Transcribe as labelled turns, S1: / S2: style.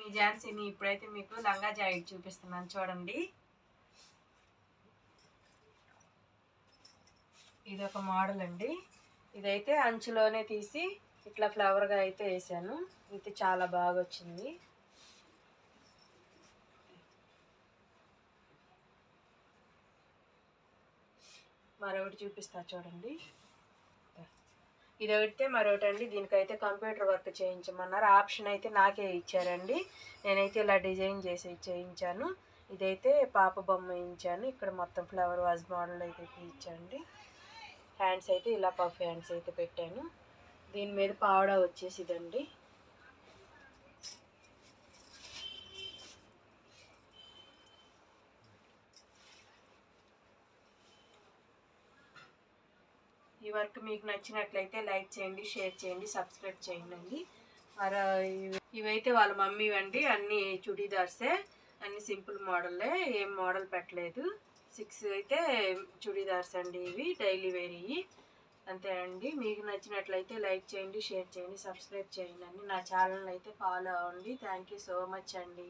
S1: మీ ఝాన్సీని ఇప్పుడైతే మీకు లంగా జాకెట్ చూపిస్తున్నాను చూడండి. ఇది ఒక మోడల్ అండి. ఇదైతే అంచులోనే తీసి ఇట్లా ఫ్లవర్గా అయితే వేసాను. ఇది చాలా బాగా వచ్చింది. మరొకటి చూపిస్తా చూడండి. ఇది ఒకటి మరొకటి అండి. దీనికైతే కంప్యూటర్ వర్క్ చేయించమన్నారు. ఆప్షన్ అయితే నాకే ఇచ్చారండి. నేనైతే ఇలా డిజైన్ చేసి చేయించాను. ఇదైతే పాప బొమ్మ వేయించాను. ఇక్కడ మొత్తం ఫ్లవర్ వాజ్ మోడల్ అయితే ఇచ్చాండి. హ్యాండ్స్ అయితే ఇలా పఫ్ హ్యాండ్స్ అయితే పెట్టాను. దీని మీద పావడా వచ్చేసి ఇదండి. ఈ వర్క్ మీకు నచ్చినట్లయితే లైక్ చేయండి, షేర్ చేయండి, సబ్స్క్రైబ్ చేయండి. మరి ఇవైతే వాళ్ళ మమ్మీ అండి. అన్నీ చుడీదార్సే, అన్ని సింపుల్ మోడల్లే, ఏం మోడల్ పెట్టలేదు. 6 అయితే చుడీదార్స్ అండి. ఇవి డైలీ వేర్ ఇవి అంతే అండి. మీకు నచ్చినట్లయితే లైక్ చేయండి, షేర్ చేయండి, సబ్స్క్రైబ్ చేయండి అండి. నా ఛానల్ అయితే ఫాలో అవ్వండి. థ్యాంక్ యూ సో మచ్ అండి.